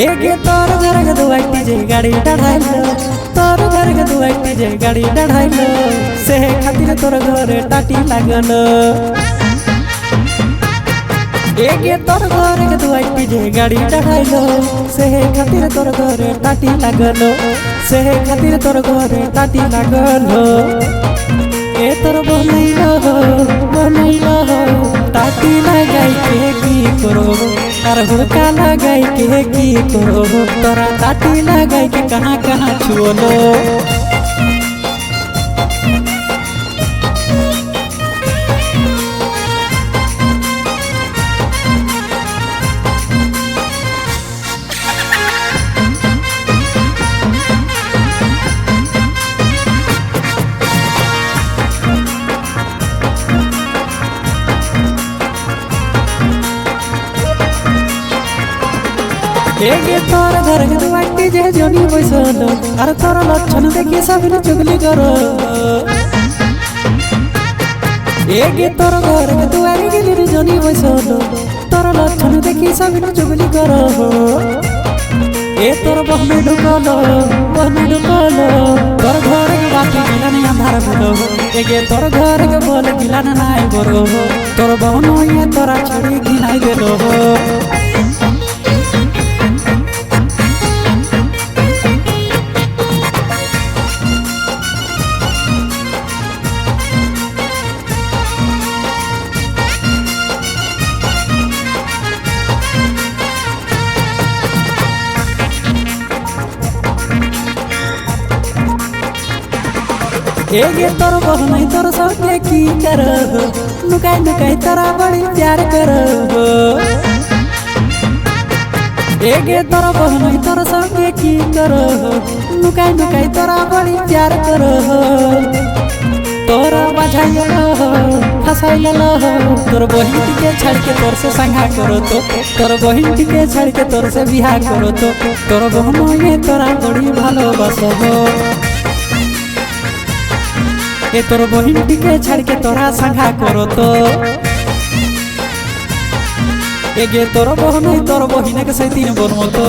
एगे तोर घर के दुआई जे गाड़ी चढ़ाइलो तोर घर के दुआई जे गाड़ी चढ़ाइलो से खातिर तोर घर टाटी लागलो एगे तोर घर के दुआई जे गाड़ी चढ़ाइलो से खातिर तोर घर टाटी लागलो से खातिर तोर घर टाटी लागलो ए तोर बनैलो टाटी लगाई के की करो और हुड़का लगाई के की करो तोरा टाटी लगाई के कहाँ कहाँ छुओलो एगे तोर घर के दुआई जे जोनी बैसलो और तोर लक्षण देखी सब चुगली करो एगे तोर घर के दुआई गेली जोनी बैसलो तोर लक्षण देखी सब चुगली करो ए तोर बहने ढुकलो तोर घर के बाटी गिला नहीं अंधार बोलो एगे तोर घर के बोल गिला नहीं बोलो तोर बहनो ये तोरा छड़ी गिनाई देलो एगे तोर बहन तोर संगे की करो नुकाई तोरा बड़ी प्यार करो एगे तोर बहन तोर संगे की करो नुकाई तोरा बड़ी प्यार करो तोरा बजाइलो फसाइलो तोर बहिन के छाड़ के तोर से संगा करो तो तोर बहिन के छाड़ के तोर से बियाह करो तो तोर बहन ये तोरा बड़ी भालोबासो ए तोर बहिन के छाड़ के तोरा संगा करो तो एगे तोर बहिन के सैतीन बनमो तो।